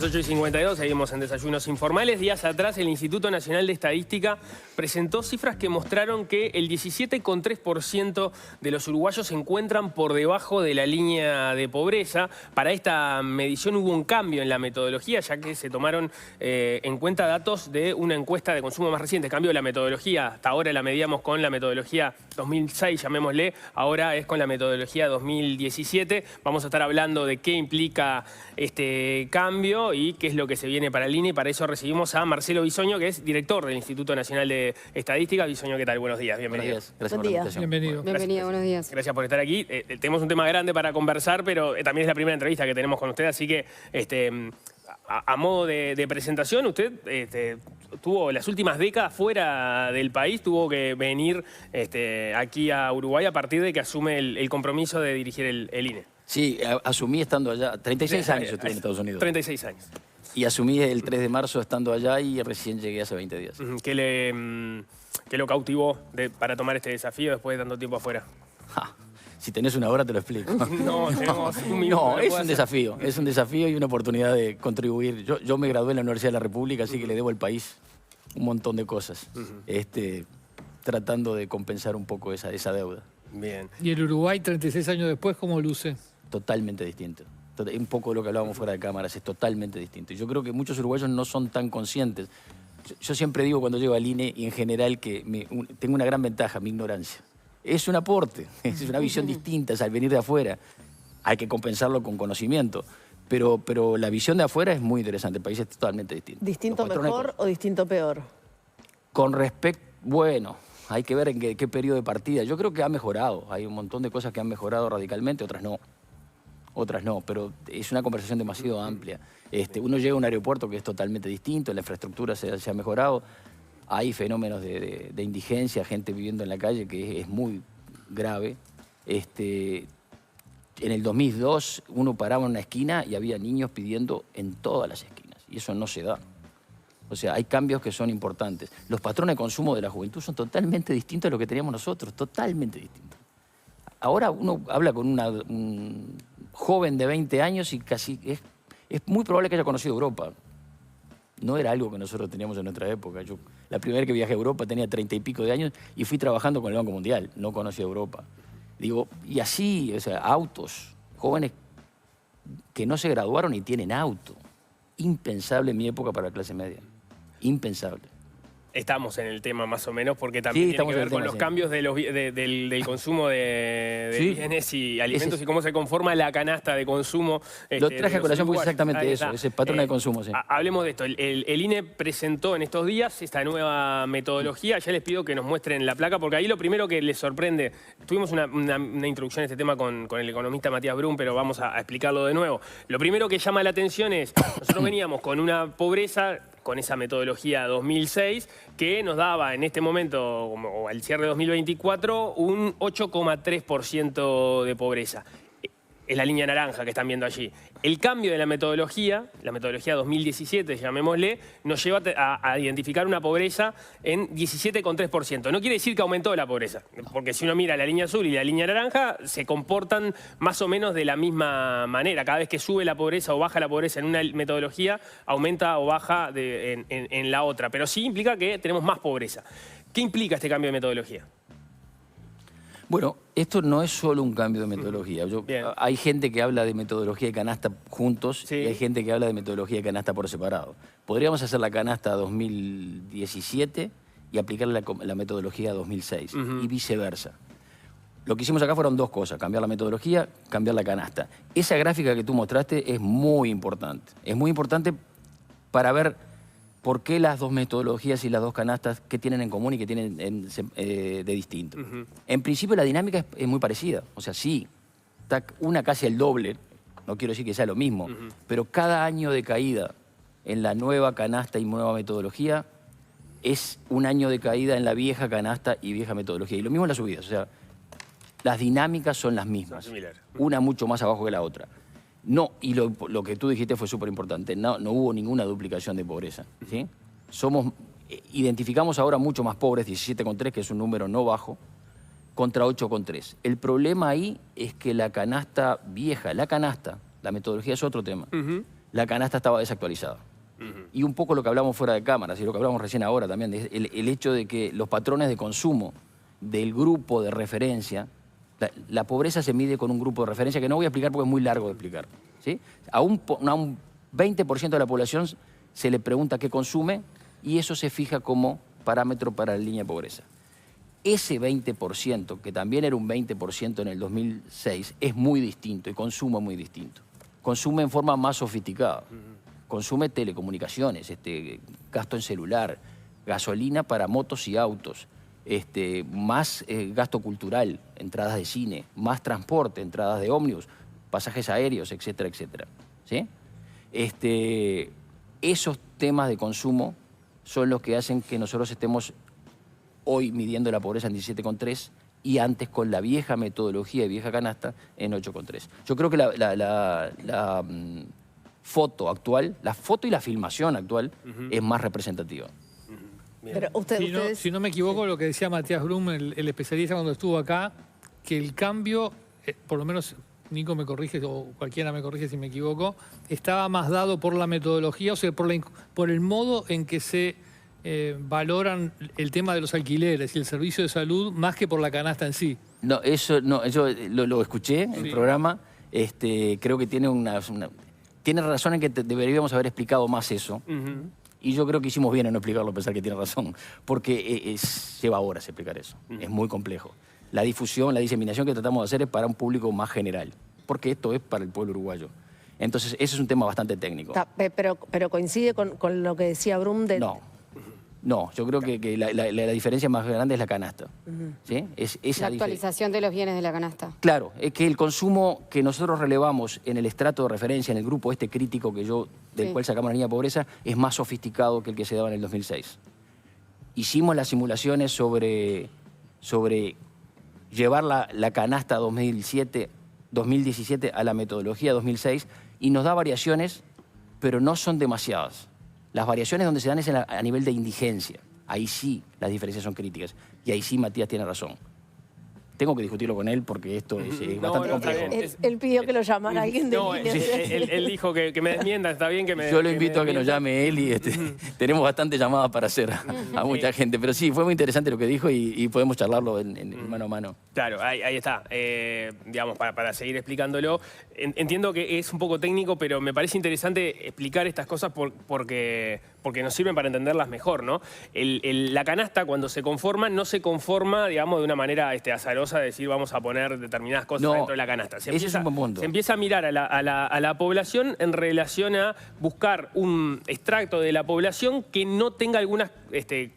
8:52, seguimos en Desayunos Informales. Días atrás, el Instituto Nacional de Estadística presentó cifras que mostraron que el 17,3% de los uruguayos se encuentran por debajo de la línea de pobreza. Para esta medición hubo un cambio en la metodología, ya que se tomaron en cuenta datos de una encuesta de consumo más reciente. Cambio la metodología, hasta ahora la medíamos con la metodología 2006, llamémosle, ahora es con la metodología 2017. Vamos a estar hablando de qué implica este cambio y qué es lo que se viene para el INE. Para eso recibimos a Marcelo Bisoño, que es director del Instituto Nacional de Estadística. Bisoño, ¿qué tal? Buenos días, bienvenido. Buenos días, gracias por la invitación. Bienvenido. Bienvenido, buenos días. Gracias por estar aquí. Tenemos un tema grande para conversar, pero también es la primera entrevista que tenemos con usted, así que a modo de presentación, usted tuvo las últimas décadas fuera del país, tuvo que venir aquí a Uruguay a partir de que asume el compromiso de dirigir el INE. Sí, asumí estando allá. 36 años estuve en Estados Unidos. 36 años. Y asumí el 3 de marzo estando allá y recién llegué hace 20 días. ¿Qué lo cautivó para tomar este desafío después de tanto tiempo afuera? Si tenés una hora te lo explico. No, tenemos un minuto. No, es un desafío y una oportunidad de contribuir. Yo me gradué en la Universidad de la República, así que le debo al país un montón de cosas. Tratando de compensar un poco esa deuda. Bien. ¿Y el Uruguay, 36 años después, cómo luce? Totalmente distinto. Un poco de lo que hablábamos fuera de cámaras, es totalmente distinto. Y yo creo que muchos uruguayos no son tan conscientes. Yo siempre digo cuando llego al INE y en general que tengo una gran ventaja, mi ignorancia. Es un aporte, es una visión distinta, es al venir de afuera. Hay que compensarlo con conocimiento. Pero la visión de afuera es muy interesante, el país es totalmente distinto. ¿Distinto mejor o distinto peor? Con respecto, bueno, hay que ver en qué periodo de partida. Yo creo que ha mejorado, hay un montón de cosas que han mejorado radicalmente, otras no. Otras no, pero es una conversación demasiado amplia. Uno llega a un aeropuerto que es totalmente distinto, la infraestructura se ha mejorado, hay fenómenos de indigencia, gente viviendo en la calle que es muy grave. En el 2002 uno paraba en una esquina y había niños pidiendo en todas las esquinas, y eso no se da. O sea, hay cambios que son importantes. Los patrones de consumo de la juventud son totalmente distintos a lo que teníamos nosotros, totalmente distintos. Ahora uno habla con un joven de 20 años y casi es muy probable que haya conocido Europa. No era algo que nosotros teníamos en nuestra época. Yo, la primera vez que viajé a Europa tenía 30 y pico de años y fui trabajando con el Banco Mundial. No conocía Europa. Digo, y así, o sea, autos, jóvenes que no se graduaron y tienen auto. Impensable en mi época para la clase media. Impensable. Estamos en el tema más o menos porque también Sí, tiene que ver con tema, los sí. cambios del consumo de Sí. bienes y alimentos y cómo se conforma la canasta de consumo. Lo traje a colación porque es uruguayos. exactamente Ahí eso, está. ese patrón de consumo. Sí. Hablemos de esto. El INE presentó en estos días esta nueva metodología. Ya les pido que nos muestren la placa porque ahí lo primero que les sorprende, tuvimos una introducción a este tema con el economista Matías Brum, pero vamos a explicarlo de nuevo. Lo primero que llama la atención es, nosotros veníamos con una pobreza, con esa metodología 2006, que nos daba en este momento, o al cierre de 2024, un 8,3% de pobreza. Es la línea naranja que están viendo allí. El cambio de la metodología 2017, llamémosle, nos lleva a identificar una pobreza en 17,3%. No quiere decir que aumentó la pobreza, porque si uno mira la línea azul y la línea naranja, se comportan más o menos de la misma manera. Cada vez que sube la pobreza o baja la pobreza en una metodología, aumenta o baja en la otra. Pero sí implica que tenemos más pobreza. ¿Qué implica este cambio de metodología? Bueno, esto no es solo un cambio de metodología. Hay gente que habla de metodología y canasta juntos, sí, y hay gente que habla de metodología y canasta por separado. Podríamos hacer la canasta 2017 y aplicarle la metodología 2006 y viceversa. Lo que hicimos acá fueron dos cosas, cambiar la metodología, cambiar la canasta. Esa gráfica que tú mostraste es muy importante. Es muy importante para ver por qué las dos metodologías y las dos canastas, qué tienen en común y qué tienen de distinto. En principio la dinámica es muy parecida. O sea, sí, está una casi el doble, no quiero decir que sea lo mismo, pero cada año de caída en la nueva canasta y nueva metodología es un año de caída en la vieja canasta y vieja metodología. Y lo mismo en las subidas, o sea, las dinámicas son las mismas. Una mucho más abajo que la otra. No, y lo que tú dijiste fue súper importante, no hubo ninguna duplicación de pobreza, ¿sí? Identificamos ahora mucho más pobres, 17,3, que es un número no bajo, contra 8,3. El problema ahí es que la canasta vieja, la metodología es otro tema, la canasta estaba desactualizada. Y un poco lo que hablamos fuera de cámaras y lo que hablamos recién ahora también, el hecho de que los patrones de consumo del grupo de referencia, la pobreza se mide con un grupo de referencia que no voy a explicar porque es muy largo de explicar, ¿sí? A un 20% de la población se le pregunta qué consume y eso se fija como parámetro para la línea de pobreza. Ese 20%, que también era un 20% en el 2006, es muy distinto y consume muy distinto. Consume en forma más sofisticada. Consume telecomunicaciones, gasto en celular, gasolina para motos y autos, más gasto cultural, entradas de cine, más transporte, entradas de ómnibus, pasajes aéreos, etcétera, etcétera. ¿Sí? Esos temas de consumo son los que hacen que nosotros estemos hoy midiendo la pobreza en 17,3 y antes con la vieja metodología y vieja canasta en 8,3. Yo creo que la foto actual, la foto y la filmación actual es más representativa. Pero Si no me equivoco, lo que decía Matías Brum, el especialista cuando estuvo acá, que el cambio, por lo menos Nico me corrige o cualquiera me corrige si me equivoco, estaba más dado por la metodología, o sea, por el modo en que se valoran el tema de los alquileres y el servicio de salud más que por la canasta en sí. No, eso no, yo lo escuché en el programa, creo que tiene tiene razón en que deberíamos haber explicado más eso. Y yo creo que hicimos bien en no explicarlo, a pesar que tiene razón, porque lleva horas explicar eso. Es muy complejo. La difusión, la diseminación que tratamos de hacer es para un público más general, porque esto es para el pueblo uruguayo. Entonces, ese es un tema bastante técnico. Pero coincide con lo que decía Brum de... No, yo creo que la diferencia más grande es la canasta. ¿Sí? La actualización de los bienes de la canasta. Claro, es que el consumo que nosotros relevamos en el estrato de referencia, en el grupo crítico del cual sacamos la línea de pobreza, es más sofisticado que el que se daba en el 2006. Hicimos las simulaciones sobre llevar la canasta 2017 a la metodología 2006 y nos da variaciones, pero no son demasiadas. Las variaciones donde se dan es a nivel de indigencia. Ahí sí las diferencias son críticas. Y ahí sí Matías tiene razón. Tengo que discutirlo con él porque esto es bastante complejo. Él pidió que lo llamara alguien de él dijo que me desmienta, está bien que me... Yo lo invito a que nos llame él y tenemos bastantes llamadas para hacer a mucha gente. Pero sí, fue muy interesante lo que dijo y podemos charlarlo en mano a mano. Claro, ahí está. Digamos, para seguir explicándolo. Entiendo que es un poco técnico, pero me parece interesante explicar estas cosas porque nos sirven para entenderlas mejor, ¿no? La canasta, cuando se conforma, no se conforma, digamos, de una manera azarosa de decir vamos a poner determinadas cosas dentro de la canasta. Ese es un buen punto. Se empieza a mirar a la población en relación a buscar un extracto de la población que no tenga algunas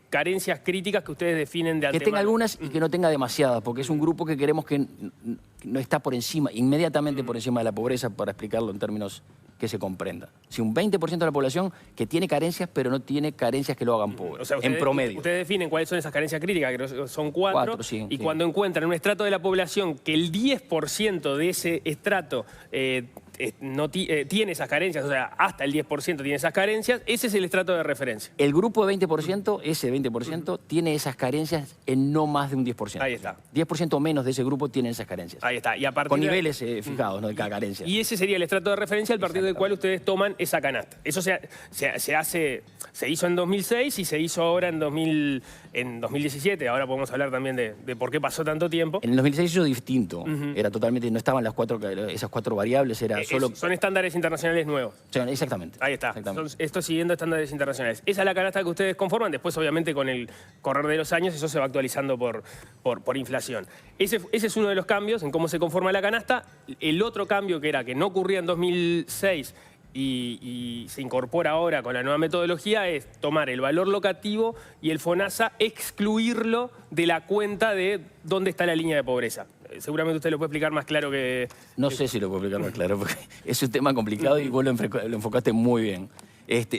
carencias críticas que ustedes definen de antemano. Que tenga algunas y que no tenga demasiadas, porque es un grupo que queremos que no está por encima, inmediatamente por encima de la pobreza, para explicarlo en términos que se comprenda. Si un 20% de la población que tiene carencias, pero no tiene carencias que lo hagan pobre, o sea, en promedio. Ustedes definen cuáles son esas carencias críticas, que son 4 sí, y cuando encuentran un estrato de la población que el 10% de ese estrato tiene esas carencias, o sea, hasta el 10% tiene esas carencias, ese es el estrato de referencia. El grupo de 20%, ese 20%, tiene esas carencias en no más de un 10%. Ahí está. 10% menos de ese grupo tienen esas carencias. Ahí está. Y a partir con niveles fijados, ¿no?, de cada carencia. Y ese sería el estrato de referencia al partir del cual ustedes toman esa canasta. Eso se hizo en 2006 y se hizo ahora en 2017. Ahora podemos hablar también de por qué pasó tanto tiempo. En el 2006 hizo distinto. Era totalmente, no estaban esas cuatro variables, era solo... Son estándares internacionales nuevos. Exactamente. Ahí está. Esto siguiendo estándares internacionales. Esa es la canasta que ustedes conforman. Después, obviamente, con el correr de los años, eso se va actualizando por inflación. Ese es uno de los cambios en cómo se conforma la canasta. El otro cambio que no ocurría en 2006 y se incorpora ahora con la nueva metodología es tomar el valor locativo y el FONASA, excluirlo de la cuenta de dónde está la línea de pobreza. Seguramente usted lo puede explicar más claro que... No sé si lo puedo explicar más claro, porque es un tema complicado y vos lo enfocaste muy bien.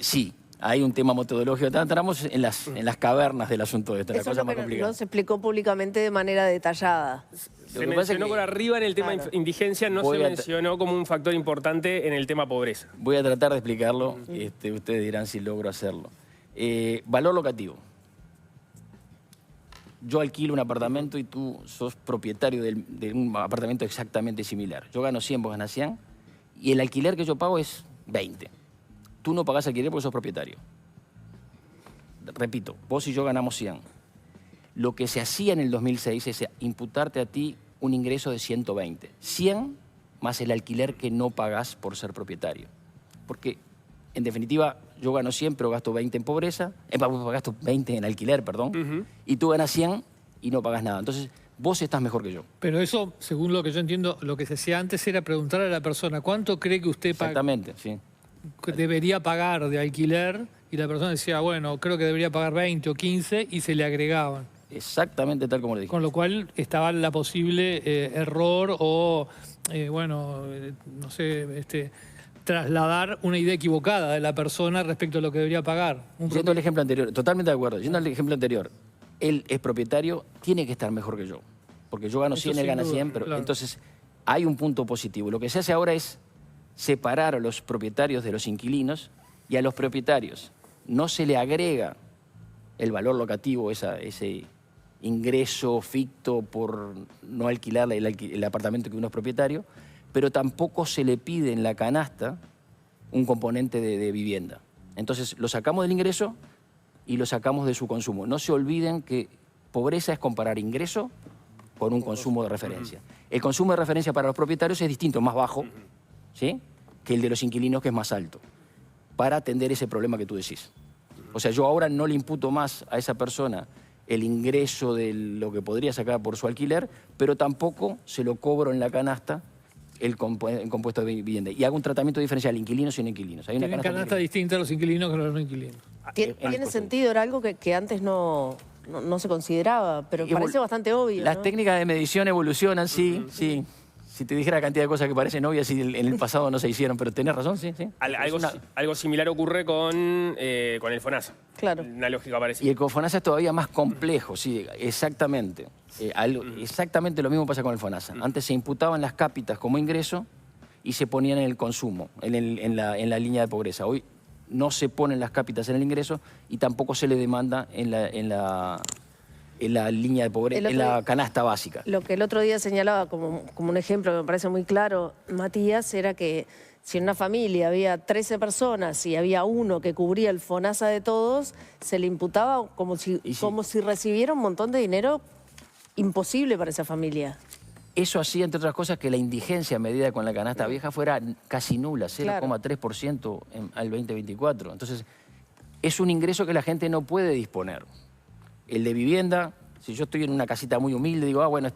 Sí, hay un tema metodológico. Entramos en las cavernas del asunto de esta, la cosa más complicada. No se explicó públicamente de manera detallada. Se mencionó por arriba en el tema indigencia, no se mencionó como un factor importante en el tema pobreza. Voy a tratar de explicarlo, ustedes dirán si logro hacerlo. Valor locativo. Yo alquilo un apartamento y tú sos propietario de un apartamento exactamente similar. Yo gano 100, vos ganas 100, y el alquiler que yo pago es 20. tú no pagás alquiler porque sos propietario. Repito, vos y yo ganamos 100. Lo que se hacía en el 2006 es imputarte a ti un ingreso de 120. 100 más el alquiler que no pagás por ser propietario. Porque, en definitiva, yo gano 100, pero gasto 20 en pobreza. Gasto 20 en alquiler, perdón. Y tú ganas 100 y no pagas nada. Entonces, vos estás mejor que yo. Pero eso, según lo que yo entiendo, lo que se hacía antes era preguntarle a la persona cuánto cree que usted Exactamente, sí. debería pagar de alquiler, y la persona decía, bueno, creo que debería pagar 20 o 15, y se le agregaban. Exactamente tal como le dije. Con lo cual estaba la posible error o, no sé, trasladar una idea equivocada de la persona respecto a lo que debería pagar. Yendo al ejemplo anterior, totalmente de acuerdo. Yendo al ejemplo anterior, él es propietario, tiene que estar mejor que yo. Porque yo gano 100, él gana 100, pero claro. Entonces hay un punto positivo. Lo que se hace ahora es separar a los propietarios de los inquilinos, y a los propietarios no se le agrega el valor locativo, ese ingreso ficto por no alquilar el apartamento que uno es propietario, pero tampoco se le pide en la canasta un componente de vivienda. Entonces lo sacamos del ingreso y lo sacamos de su consumo. No se olviden que pobreza es comparar ingreso con un consumo de referencia. El consumo de referencia para los propietarios es distinto, más bajo, ¿sí?, que el de los inquilinos, que es más alto, para atender ese problema que tú decís. O sea, yo ahora no le imputo más a esa persona el ingreso de lo que podría sacar por su alquiler, pero tampoco se lo cobro en la canasta el compuesto de vivienda. Y hago un tratamiento diferencial, inquilinos y no inquilinos. Hay una Tienen canasta distinta a los inquilinos que a los no inquilinos. Tiene sentido, era algo que antes no se consideraba, pero parece bastante obvio. Las ¿no? técnicas de medición evolucionan, sí, sí. Si te dijera la cantidad de cosas que parecen obvias y en el pasado no se hicieron, pero tenés razón, sí, sí. Algo similar ocurre con el FONASA. Claro. Una lógica parecida. Y el FONASA es todavía más complejo, sí, exactamente. Exactamente lo mismo pasa con el FONASA. Antes se imputaban las cápitas como ingreso y se ponían en el consumo, en la línea de pobreza. Hoy no se ponen las cápitas en el ingreso y tampoco se le demanda en la línea de pobreza, en la canasta básica. Lo que el otro día señalaba como un ejemplo que me parece muy claro, Matías, era que si en una familia había 13 personas y había uno que cubría el FONASA de todos, se le imputaba como si recibiera un montón de dinero imposible para esa familia. Eso hacía, entre otras cosas, que la indigencia medida con la canasta vieja fuera casi nula, 0,3% al 2024. Entonces, es un ingreso que la gente no puede disponer. El de vivienda, si yo estoy en una casita muy humilde, digo, bueno,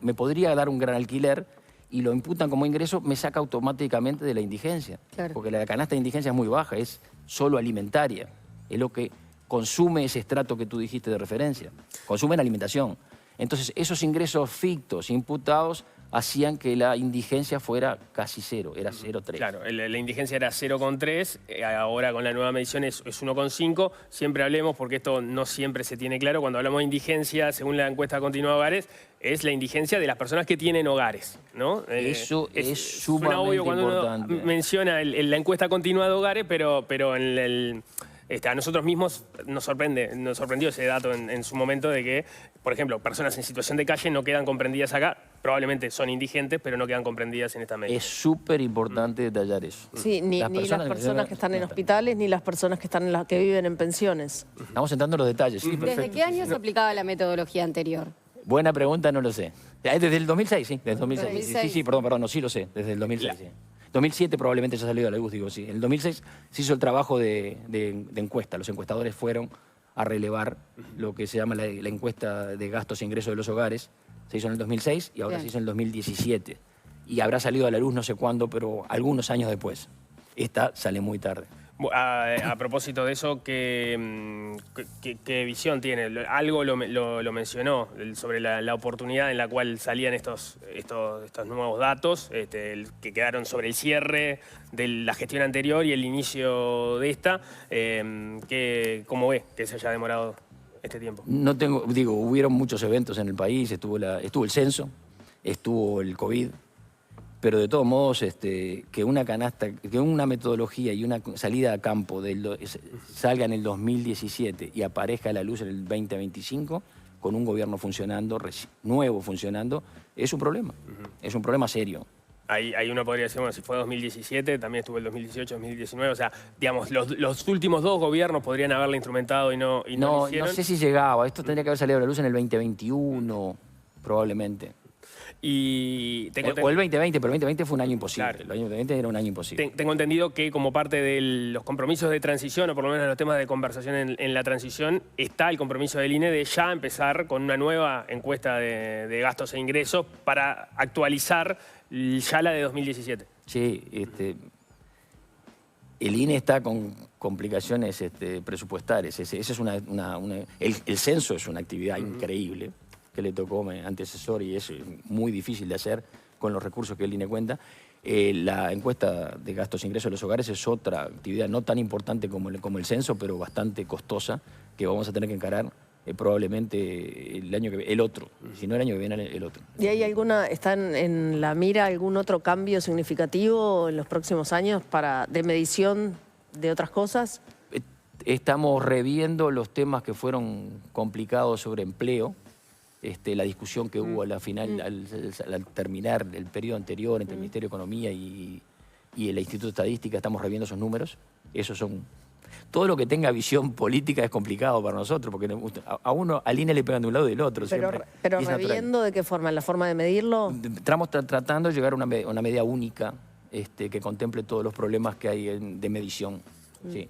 me podría dar un gran alquiler, y lo imputan como ingreso, me saca automáticamente de la indigencia. Claro. Porque la canasta de indigencia es muy baja, es solo alimentaria. Es lo que consume ese estrato que tú dijiste de referencia. Consumen alimentación. Entonces, esos ingresos fictos imputados hacían que la indigencia fuera casi cero, era 0,3. Claro, la indigencia era 0,3, ahora con la nueva medición es 1,5. Siempre hablemos, porque esto no siempre se tiene claro, cuando hablamos de indigencia, según la encuesta continua de hogares, es la indigencia de las personas que tienen hogares, ¿no? Eso es suena sumamente obvio cuando importante. uno menciona la encuesta continua de hogares, pero a nosotros mismos nos sorprendió ese dato en su momento de que, por ejemplo, personas en situación de calle no quedan comprendidas acá. Probablemente son indigentes, pero no quedan comprendidas en esta medida. Es súper importante detallar eso. Sí, ni las personas que están en hospitales, ni las personas que viven en pensiones. Estamos entrando en los detalles, sí, ¿Desde perfecto. qué año se aplicaba la metodología anterior? Buena pregunta, no lo sé. Desde el 2006, sí. Desde el 2006. 2006. Sí, perdón, no, sí lo sé. Desde el 2006, sí. 2007 probablemente ya ha salido a la luz, digo, sí. En el 2006 se hizo el trabajo de encuesta. Los encuestadores fueron a relevar lo que se llama la encuesta de gastos e ingresos de los hogares. Se hizo en el 2006 y ahora se hizo en el 2017. Y habrá salido a la luz no sé cuándo, pero algunos años después. Esta sale muy tarde. A propósito de eso, ¿qué visión tiene? Algo lo mencionó sobre la oportunidad en la cual salían estos nuevos datos, que quedaron sobre el cierre de la gestión anterior y el inicio de esta. ¿Cómo ve que se haya demorado este tiempo? No tengo, hubieron muchos eventos en el país, estuvo el censo, estuvo el COVID. Pero de todos modos, que una metodología y una salida a campo salga en el 2017 y aparezca a la luz en el 2025, con un gobierno funcionando, nuevo funcionando, es un problema. Es un problema serio. Ahí uno podría decir, bueno, si fue 2017, también estuvo el 2018, 2019. O sea, digamos, los últimos 2 gobiernos podrían haberla instrumentado y no lo No hicieron. sé si llegaba. Esto tendría que haber salido a la luz en el 2021, probablemente. Y O el 2020, pero el 2020 fue un año imposible. Claro. El año 2020 era un año imposible. Tengo entendido que como parte de los compromisos de transición, o por lo menos los temas de conversación en la transición, está el compromiso del INE de ya empezar con una nueva encuesta de gastos e ingresos para actualizar ya la de 2017. Sí, el INE está con complicaciones presupuestarias. Ese es el censo es una actividad increíble que le tocó a mi antecesor y es muy difícil de hacer con los recursos que el INE cuenta. La encuesta de gastos e ingresos de los hogares es otra actividad no tan importante como el censo, pero bastante costosa, que vamos a tener que encarar probablemente el otro. Si no el año que viene, el otro. ¿Y hay están en la mira algún otro cambio significativo en los próximos años de medición de otras cosas? Estamos reviendo los temas que fueron complicados sobre empleo. La discusión que hubo al final, al terminar el periodo anterior entre el Ministerio de Economía y el Instituto de Estadística, estamos reviendo esos números. Esos son... Todo lo que tenga visión política es complicado para nosotros, porque al INE le pegan de un lado y del otro. Pero reviendo, ¿de qué forma? ¿En la forma de medirlo? Estamos tratando de llegar a una medida única que contemple todos los problemas que hay de medición. Sí.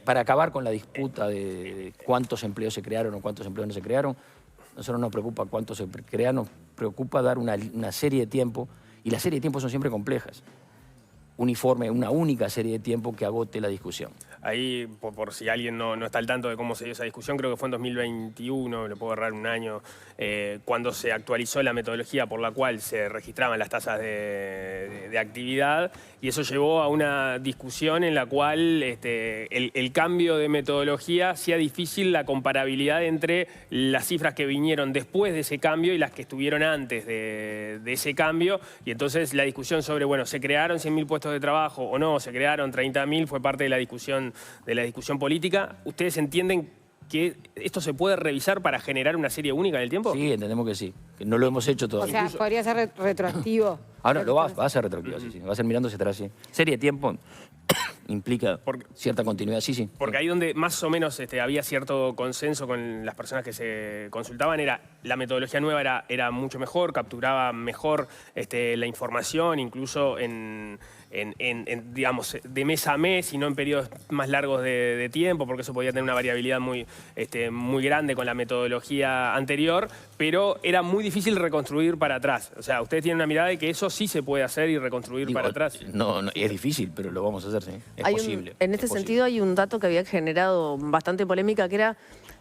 Para acabar con la disputa de cuántos empleos se crearon o cuántos empleos no se crearon. Nosotros nos preocupa cuánto se crea, nos preocupa dar una serie de tiempo, y las series de tiempo son siempre complejas. Uniforme, una única serie de tiempo que agote la discusión. Ahí, por si alguien no está al tanto de cómo se dio esa discusión, creo que fue en 2021, le puedo agarrar un año, cuando se actualizó la metodología por la cual se registraban las tasas de actividad, y eso llevó a una discusión en la cual el cambio de metodología hacía difícil la comparabilidad entre las cifras que vinieron después de ese cambio y las que estuvieron antes de ese cambio, y entonces la discusión sobre, bueno, ¿se crearon 100.000 puestos de trabajo o no? ¿Se crearon 30.000? Fue parte de la discusión política. ¿Ustedes entienden que esto se puede revisar para generar una serie única en el tiempo? Sí, entendemos que sí. Que no lo hemos hecho O todavía. sea, podría ser retroactivo. Ahora lo va a ser retroactivo, sí. Va a ser mirándose atrás, sí. Serie de tiempo implica cierta continuidad, sí. Porque ahí donde más o menos había cierto consenso con las personas que se consultaban, la metodología nueva era mucho mejor, capturaba mejor la información, incluso digamos, de mes a mes y no en periodos más largos de tiempo, porque eso podía tener una variabilidad muy grande con la metodología anterior, pero era muy difícil reconstruir para atrás. O sea, ustedes tienen una mirada de que eso sí se puede hacer y reconstruir para atrás. No, es difícil, pero lo vamos a hacer, sí. Es posible. En este sentido hay un dato que había generado bastante polémica, que era,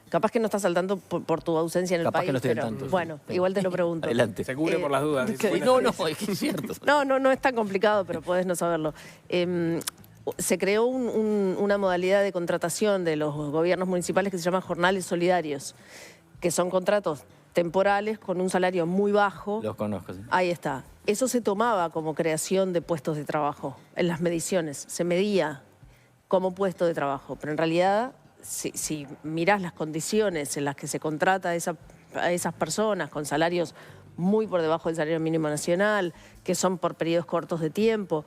capaz que no estás al tanto por tu ausencia en el Capaz país, que no estoy al pero tanto, sí. bueno, igual te lo pregunto. Adelante. Se cubre por las dudas. No, es que es cierto. No es tan complicado, pero podés no saberlo. Se creó una modalidad de contratación de los gobiernos municipales que se llama jornales solidarios, que son contratos temporales con un salario muy bajo. Los conozco, sí. Ahí está. Eso se tomaba como creación de puestos de trabajo en las mediciones. Se medía como puesto de trabajo, pero en realidad, si mirás las condiciones en las que se contrata a esas personas con salarios muy por debajo del salario mínimo nacional, que son por periodos cortos de tiempo,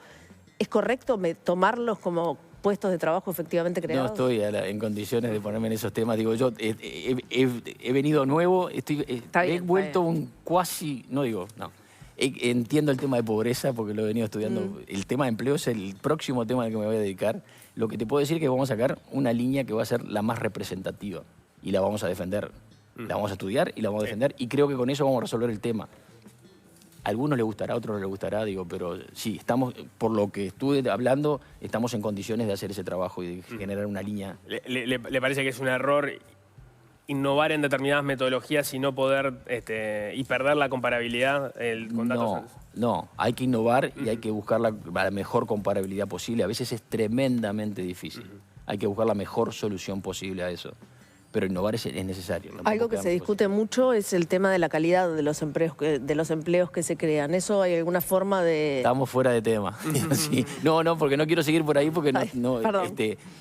¿es correcto tomarlos como puestos de trabajo efectivamente creados? No estoy en condiciones de ponerme en esos temas. Digo, yo he venido nuevo, he vuelto un cuasi, no. Entiendo el tema de pobreza porque lo he venido estudiando. El tema de empleo es el próximo tema al que me voy a dedicar. Lo que te puedo decir es que vamos a sacar una línea que va a ser la más representativa y la vamos a defender. La vamos a estudiar y la vamos a defender, y creo que con eso vamos a resolver el tema. A algunos les gustará, a otros no les gustará, pero sí, estamos, por lo que estuve hablando, estamos en condiciones de hacer ese trabajo y de generar una línea. ¿Le parece que es un error innovar en determinadas metodologías y no poder y perder la comparabilidad con datos? No, hay que innovar y hay que buscar la mejor comparabilidad posible. A veces es tremendamente difícil. Hay que buscar la mejor solución posible a eso. Pero innovar es necesario. Algo que se discute mucho es el tema de la calidad de los empleos que se crean. ¿Eso hay alguna forma de...? Estamos fuera de tema. Sí. No, porque no quiero seguir por ahí porque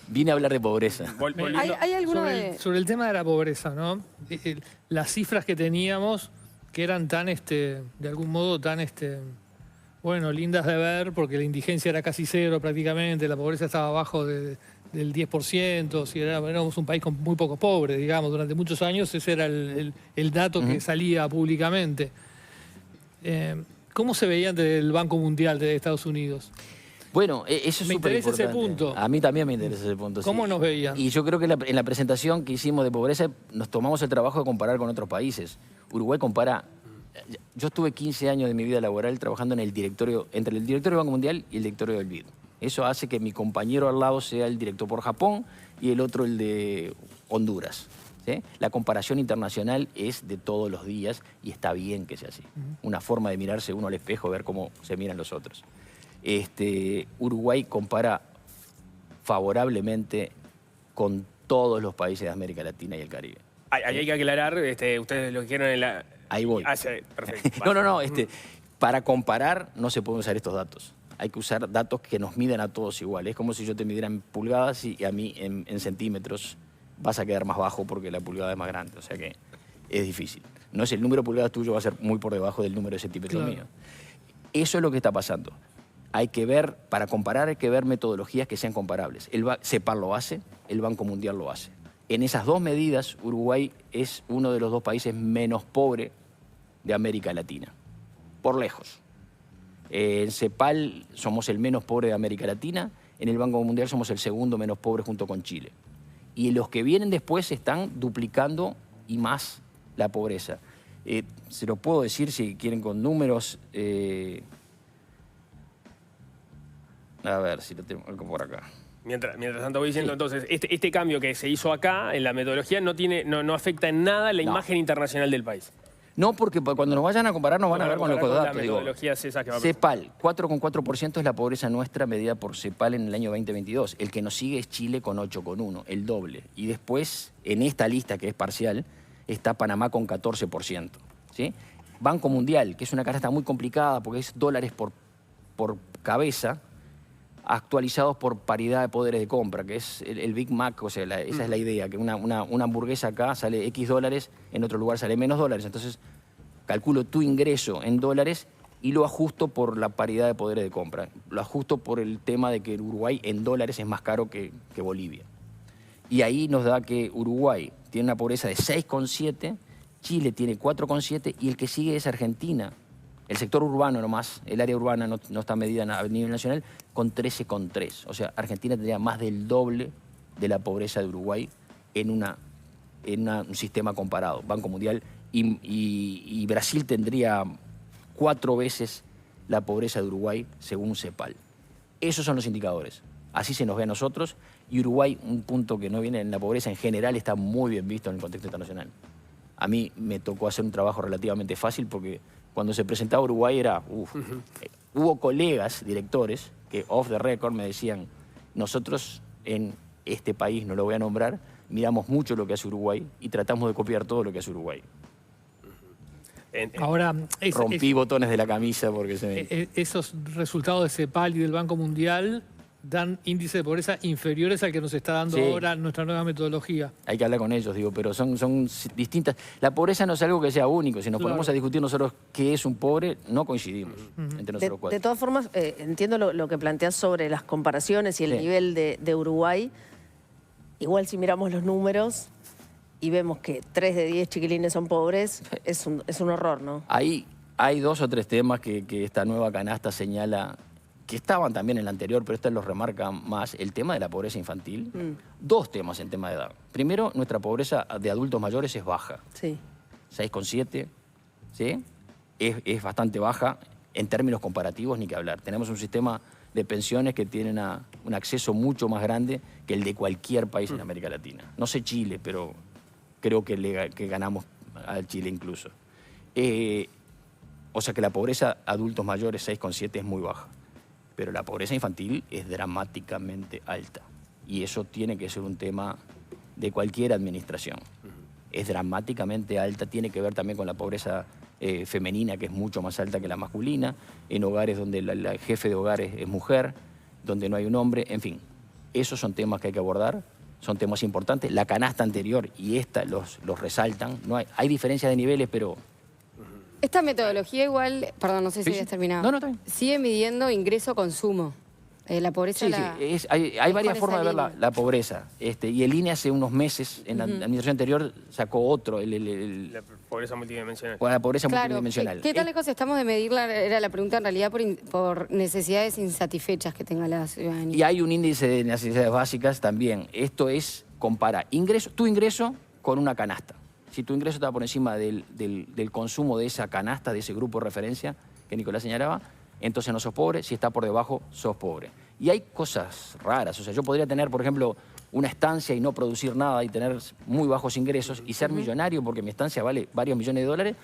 vine a hablar de pobreza. ¿Hay alguno sobre el tema de la pobreza, ¿no? Las cifras que teníamos, que eran tan, de algún modo, tan Bueno, lindas de ver, porque la indigencia era casi cero prácticamente, la pobreza estaba abajo del 10%, si éramos un país con muy pocos pobres, digamos, durante muchos años ese era el dato que salía públicamente. ¿Cómo se veían del Banco Mundial de Estados Unidos? Bueno, eso es Me súper interesa ese importante. punto. A mí también me interesa ese punto. ¿Cómo nos veían? Y yo creo que en la presentación que hicimos de pobreza nos tomamos el trabajo de comparar con otros países. Uruguay compara... Yo estuve 15 años de mi vida laboral trabajando en el directorio, entre el directorio del Banco Mundial y el directorio del BID. Eso hace que mi compañero al lado sea el director por Japón y el otro el de Honduras. ¿Sí? La comparación internacional es de todos los días y está bien que sea así. Una forma de mirarse uno al espejo, ver cómo se miran los otros. Uruguay compara favorablemente con todos los países de América Latina y el Caribe. Ahí hay que aclarar, ustedes lo dijeron en la... Ahí voy. Ah, sí, perfecto. No, para comparar no se pueden usar estos datos. Hay que usar datos que nos midan a todos igual. Es como si yo te midiera en pulgadas y a mí en centímetros. Vas a quedar más bajo porque la pulgada es más grande. O sea que es difícil. No es el número de pulgadas tuyo va a ser muy por debajo del número de centímetros mío. Eso es lo que está pasando. Hay que ver, para comparar hay que ver metodologías que sean comparables. El CEPAL lo hace, el Banco Mundial lo hace. En esas dos medidas, Uruguay es uno de los dos países menos pobres de América Latina, por lejos. En CEPAL somos el menos pobre de América Latina, en el Banco Mundial somos el segundo menos pobre junto con Chile. Y los que vienen después están duplicando y más la pobreza. Se lo puedo decir si quieren con números. A ver si lo tengo algo por acá. Mientras tanto voy diciendo, entonces, este cambio que se hizo acá en la metodología no afecta en nada la imagen internacional del país. No, porque cuando nos vayan a comparar nos van a ver con los datos. Las metodologías esas que va a CEPAL, 4,4% es la pobreza nuestra medida por CEPAL en el año 2022. El que nos sigue es Chile con 8,1%, el doble. Y después, en esta lista que es parcial, está Panamá con 14%. ¿Sí? Banco Mundial, que es una canasta muy complicada porque es dólares por cabeza, actualizados por paridad de poderes de compra, que es el Big Mac, o sea, esa es la idea, que una hamburguesa acá sale X dólares, en otro lugar sale menos dólares. Entonces, calculo tu ingreso en dólares y lo ajusto por la paridad de poderes de compra. Lo ajusto por el tema de que el Uruguay en dólares es más caro que Bolivia. Y ahí nos da que Uruguay tiene una pobreza de 6,7, Chile tiene 4,7 y el que sigue es Argentina. El sector urbano nomás, el área urbana no está medida a nivel nacional, con 13,3. O sea, Argentina tendría más del doble de la pobreza de Uruguay en un sistema comparado, Banco Mundial, y Brasil tendría 4 veces la pobreza de Uruguay según CEPAL. Esos son los indicadores. Así se nos ve a nosotros, y Uruguay, un punto que no viene en la pobreza en general, está muy bien visto en el contexto internacional. A mí me tocó hacer un trabajo relativamente fácil porque cuando se presentaba Uruguay era... Hubo colegas, directores, que off the record me decían, nosotros en este país, no lo voy a nombrar, miramos mucho lo que hace Uruguay y tratamos de copiar todo lo que hace Uruguay. Ahora, rompí botones de la camisa porque se me... Esos resultados de CEPAL y del Banco Mundial dan índices de pobreza inferiores al que nos está dando ahora nuestra nueva metodología. Hay que hablar con ellos, digo, pero son distintas. La pobreza no es algo que sea único. Si nos ponemos a discutir nosotros qué es un pobre, no coincidimos entre nosotros cuatro. De todas formas, entiendo lo que planteas sobre las comparaciones y el nivel de Uruguay. Igual si miramos los números y vemos que 3 de 10 chiquilines son pobres, es un horror, ¿no? Hay 2 o 3 temas que esta nueva canasta señala, que estaban también en la anterior, pero esta los remarca más, el tema de la pobreza infantil. 2 temas en tema de edad. Primero, nuestra pobreza de adultos mayores es baja. Sí. 6,7, ¿sí? Es bastante baja en términos comparativos, ni que hablar. Tenemos un sistema de pensiones que tienen un acceso mucho más grande que el de cualquier país en América Latina. No sé Chile, pero creo que ganamos al Chile incluso. O sea que la pobreza adultos mayores 6,7 es muy baja. Pero la pobreza infantil es dramáticamente alta. Y eso tiene que ser un tema de cualquier administración. Es dramáticamente alta, tiene que ver también con la pobreza femenina, que es mucho más alta que la masculina, en hogares donde la jefe de hogar es mujer, donde no hay un hombre, en fin. Esos son temas que hay que abordar, son temas importantes. La canasta anterior y esta los resaltan. No hay diferencias de niveles, pero Esta metodología igual, perdón, no sé si Sí, habías sí. terminado. No, está bien. Sigue midiendo ingreso-consumo. La pobreza Sí, la... sí, hay es varias con formas de esa ver la, línea. la pobreza. Y el INE hace unos meses, en la administración anterior, sacó otro, La pobreza multidimensional. la pobreza Claro, multidimensional. ¿qué tan lejos estamos de medirla? Era la pregunta en realidad por necesidades insatisfechas que tenga la ciudadanía. Y hay un índice de necesidades básicas también. Esto es compara tu ingreso con una canasta. Si tu ingreso está por encima del consumo de esa canasta, de ese grupo de referencia que Nicolás señalaba, entonces no sos pobre. Si está por debajo, sos pobre. Y hay cosas raras. O sea, yo podría tener, por ejemplo, una estancia y no producir nada y tener muy bajos ingresos y ser millonario porque mi estancia vale varios millones de dólares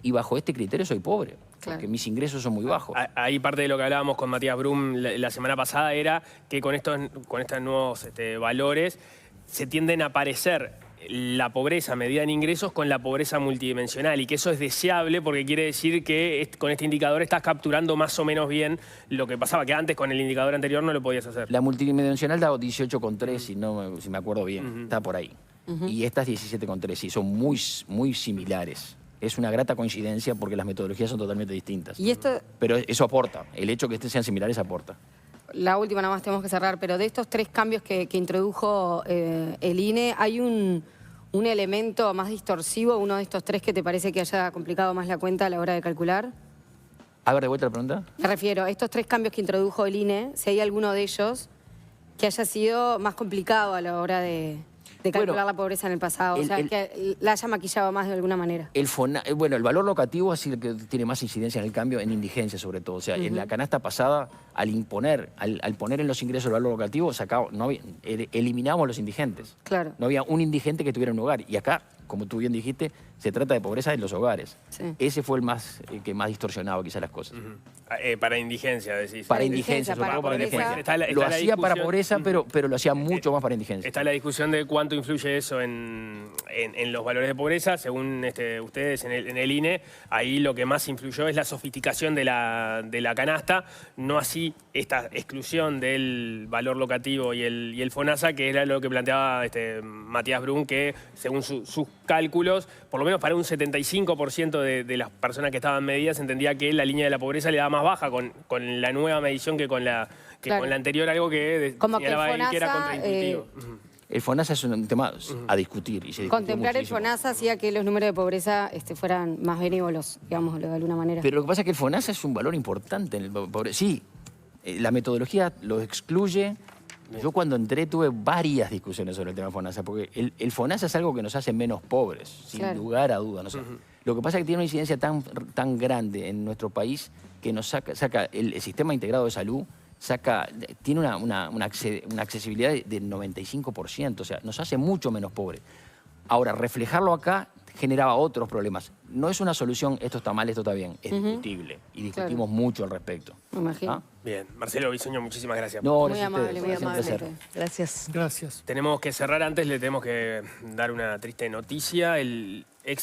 y bajo este criterio soy pobre. Claro. Porque mis ingresos son muy bajos. Ahí parte de lo que hablábamos con Matías Brum la semana pasada era que con estos nuevos valores se tienden a parecer la pobreza medida en ingresos con la pobreza multidimensional y que eso es deseable porque quiere decir que con este indicador estás capturando más o menos bien lo que pasaba, que antes con el indicador anterior no lo podías hacer. La multidimensional da 18,3, si me acuerdo bien. Está por ahí. Y esta es 17,3 y son muy, muy similares. Es una grata coincidencia porque las metodologías son totalmente distintas. Y esto, Pero eso aporta. El hecho que sean similares aporta. la última nada más tenemos que cerrar, pero de estos 3 cambios que introdujo el INE, ¿hay un elemento más distorsivo, uno de estos 3 que te parece que haya complicado más la cuenta a la hora de calcular? A ver, de vuelta la pregunta. Me refiero a estos 3 cambios que introdujo el INE, si hay alguno de ellos que haya sido más complicado a la hora de calcular Bueno, la pobreza en el pasado, o sea, que la haya maquillado más de alguna manera. Bueno, el valor locativo es el que tiene más incidencia en el cambio, en indigencia sobre todo. O sea, en la canasta pasada, al poner en los ingresos el valor locativo, eliminábamos los indigentes. Claro. No había un indigente que tuviera un hogar. Y acá, como tú bien dijiste, se trata de pobreza en los hogares. Sí. Ese fue el que más distorsionaba quizás las cosas. Para indigencia, decís. Para indigencia, indigencia, sobre para todo para pobreza. indigencia. Lo la hacía para discusión- pobreza, pero lo hacía mucho más para indigencia. Está la discusión de cuánto influye eso en los valores de pobreza. Según ustedes en el INE, ahí lo que más influyó es la sofisticación de la canasta, no así esta exclusión del valor locativo y el FONASA, que era lo que planteaba Matías Brum, que según sus cálculos, por lo menos para un 75% de las personas que estaban medidas, entendía que la línea de la pobreza le daba más baja con la nueva medición que con la anterior, algo que Como que el señalaba ahí que era FONASA, contraintuitivo. El FONASA es un tema a discutir. Y se discutió Contemplar el muchísimo. FONASA hacía que los números de pobreza fueran más benévolos, digámoslo de alguna manera. Pero lo que pasa es que el FONASA es un valor importante en el pobre. Sí, la metodología lo excluye. Yo cuando entré tuve varias discusiones sobre el tema FONASA, porque el FONASA es algo que nos hace menos pobres, sin Claro. lugar a dudas. No sé. Lo que pasa es que tiene una incidencia tan grande en nuestro país que nos saca el sistema integrado de salud, tiene una accesibilidad del 95%, o sea, nos hace mucho menos pobres. Ahora, reflejarlo acá generaba otros problemas. No es una solución, esto está mal, esto está bien, es discutible. Y discutimos mucho al respecto. Me imagino. ¿Ah? Bien, Marcelo Bisoño, muchísimas gracias. No, Muy gracias a amable, ustedes, muy es un amable. placer. Gracias. Gracias. Tenemos que cerrar antes, le tenemos que dar una triste noticia. El ex